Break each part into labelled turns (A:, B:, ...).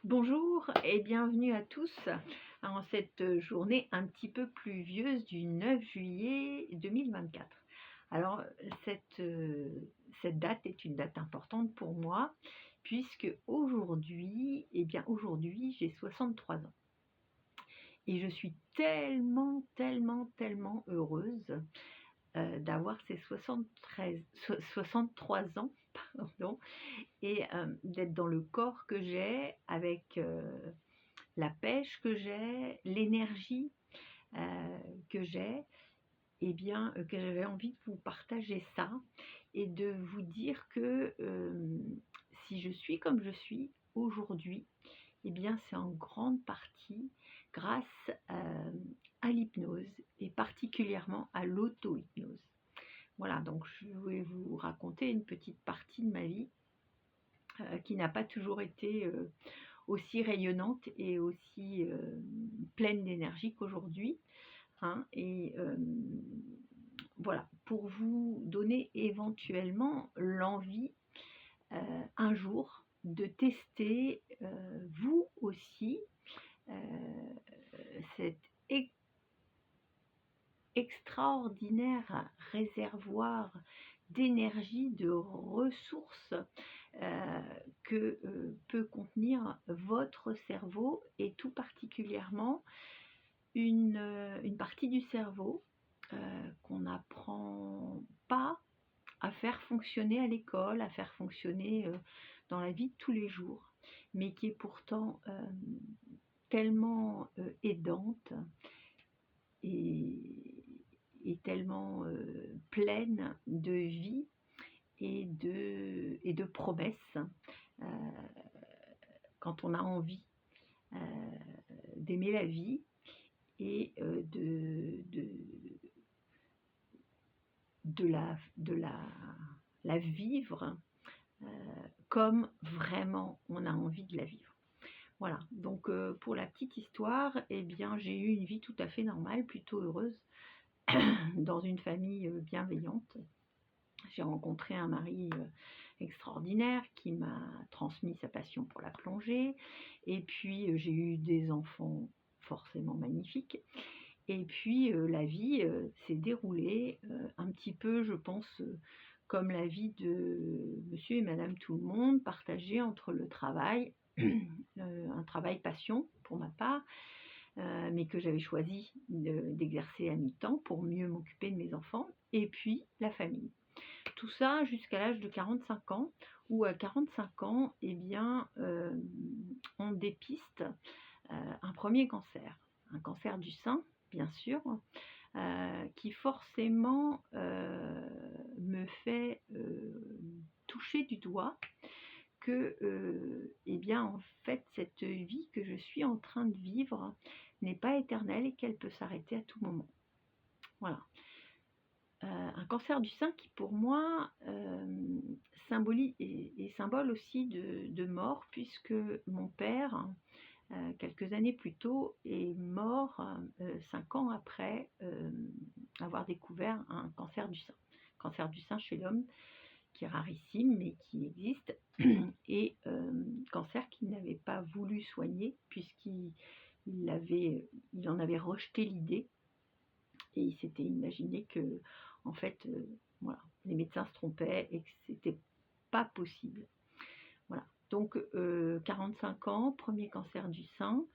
A: Bonjour et bienvenue à tous en cette journée un petit peu pluvieuse du 9 juillet 2024. Alors cette date est une date importante pour moi puisque aujourd'hui j'ai 63 ans et je suis tellement heureuse d'avoir ces 63 ans, pardon, et d'être dans le corps que j'ai avec la pêche que j'ai, l'énergie que j'ai, et bien que j'avais envie de vous partager ça et de vous dire que si je suis comme je suis aujourd'hui, et bien c'est en grande partie grâce à l'hypnose et particulièrement à l'auto-hypnose. Voilà, donc je vais vous raconter une petite partie de ma vie qui n'a pas toujours été aussi rayonnante et aussi pleine d'énergie qu'aujourd'hui. Hein, et voilà, pour vous donner éventuellement l'envie un jour de tester vous aussi euh, cet extraordinaire réservoir d'énergie, de ressources que peut contenir votre cerveau et tout particulièrement une partie du cerveau qu'on n'apprend pas à faire fonctionner à l'école, à faire fonctionner dans la vie de tous les jours, mais qui est pourtant tellement aidante et, et tellement pleine de vie et de promesses euh, quand on a envie euh, d'aimer la vie et de la vivre euh, comme vraiment on a envie de la vivre. Voilà, donc pour la petite histoire, eh bien, j'ai eu une vie tout à fait normale, plutôt heureuse, dans une famille bienveillante. J'ai rencontré un mari extraordinaire qui m'a transmis sa passion pour la plongée. Et puis, j'ai eu des enfants forcément magnifiques. Et puis, la vie s'est déroulée un petit peu, je pense, comme la vie de monsieur et madame tout le monde, partagée entre le travail, un travail passion pour ma part, mais que j'avais choisi d'exercer à mi-temps pour mieux m'occuper de mes enfants, et puis la famille. Tout ça jusqu'à l'âge de 45 ans, où à 45 ans, eh bien, on dépiste un premier cancer, un cancer du sein, bien sûr, qui forcément me fait toucher du doigt que, eh bien, en fait, cette vie que je suis en train de vivre n'est pas éternelle et qu'elle peut s'arrêter à tout moment. Voilà. Un cancer du sein qui pour moi symbolise et symbole aussi de mort, puisque mon père, quelques années plus tôt, est mort 5 ans après avoir découvert un cancer du sein. Cancer du sein chez l'homme, qui est rarissime mais qui existe, et cancer qu'il n'avait pas voulu soigner puisqu'il en avait rejeté l'idée et il s'était imaginé que, en fait, voilà, les médecins se trompaient et que c'était pas possible. Voilà. Donc 45 ans, premier cancer du sein,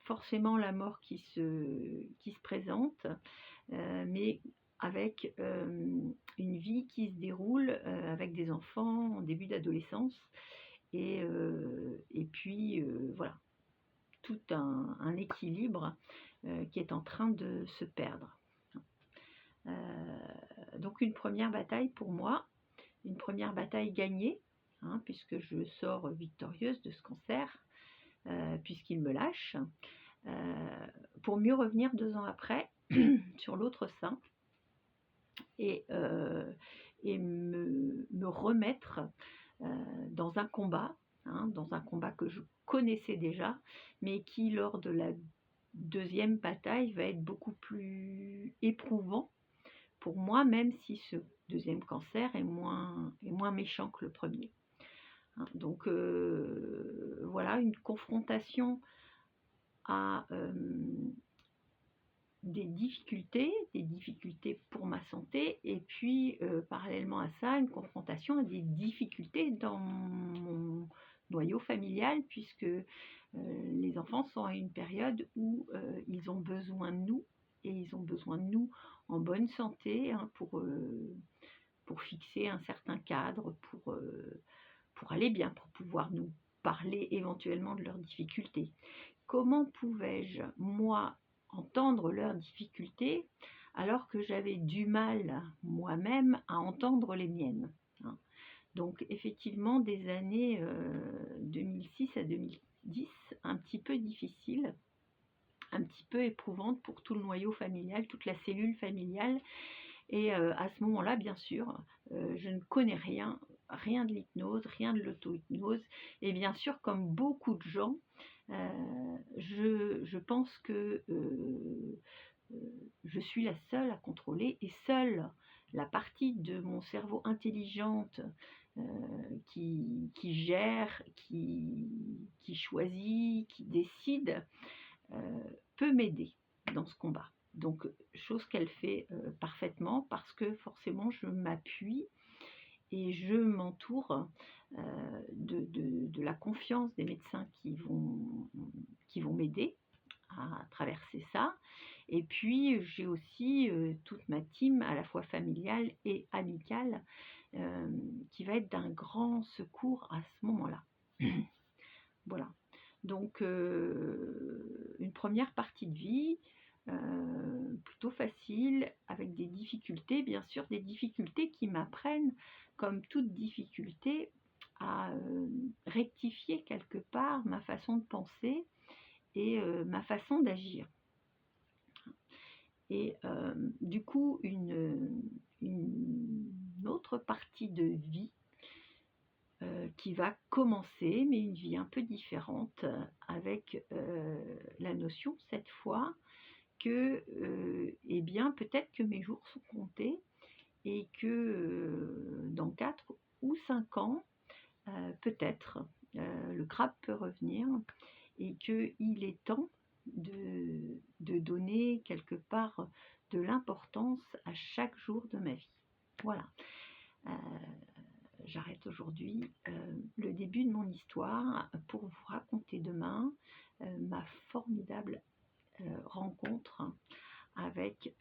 A: forcément la mort qui se présente, mais avec une vie qui se déroule avec des enfants en début d'adolescence et puis voilà, tout un équilibre qui est en train de se perdre. Donc une première bataille pour moi, une première bataille gagnée, hein, puisque je sors victorieuse de ce cancer, puisqu'il me lâche, pour mieux revenir 2 ans après sur l'autre sein et me remettre dans un combat, hein, dans un combat que je connaissais déjà, mais qui lors de la deuxième bataille va être beaucoup plus éprouvant pour moi, même si ce deuxième cancer est moins méchant que le premier. Hein. Donc voilà, une confrontation à des difficultés pour ma santé, et puis parallèlement à ça, une confrontation à des difficultés dans mon noyau familial, puisque les enfants sont à une période où ils ont besoin de nous, et ils ont besoin de nous en bonne santé, hein, pour fixer un certain cadre, pour aller bien, pour pouvoir nous parler éventuellement de leurs difficultés. Comment pouvais-je, moi, entendre leurs difficultés alors que j'avais du mal moi-même à entendre les miennes, hein. Donc effectivement, des années 2006 à 2010, un petit peu difficiles, un petit peu éprouvantes pour tout le noyau familial, toute la cellule familiale. Et à ce moment-là, bien sûr, je ne connais rien de l'hypnose, rien de l'auto-hypnose. Et bien sûr, comme beaucoup de gens, je pense que je suis la seule à contrôler, et seule la partie de mon cerveau intelligente euh, qui gère, qui choisit, qui décide, peut m'aider dans ce combat. Donc, chose qu'elle fait parfaitement, parce que forcément je m'appuie et je m'entoure de la confiance des médecins qui vont m'aider à traverser ça. Et puis j'ai aussi toute ma team, à la fois familiale et amicale, qui va être d'un grand secours à ce moment-là. Voilà. Donc une première partie de vie plutôt facile, avec des difficultés, bien sûr, des difficultés qui m'apprennent, comme toute difficulté, à rectifier quelque part ma façon de penser et ma façon d'agir. Et du coup, une autre partie de vie qui va commencer, mais une vie un peu différente, avec la notion cette fois que, eh bien, peut-être que mes jours sont comptés, et que dans 4 ou 5 ans, peut-être, le crabe peut revenir, et qu'il est temps de donner quelque part de l'importance à chaque jour de ma vie. Voilà. J'arrête aujourd'hui le début de mon histoire pour vous raconter demain ma formidable rencontre avec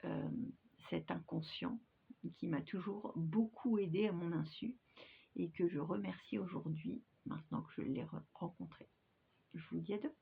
A: cet inconscient qui m'a toujours beaucoup aidé à mon insu, et que je remercie aujourd'hui, maintenant que je l'ai rencontré. Je vous dis à demain.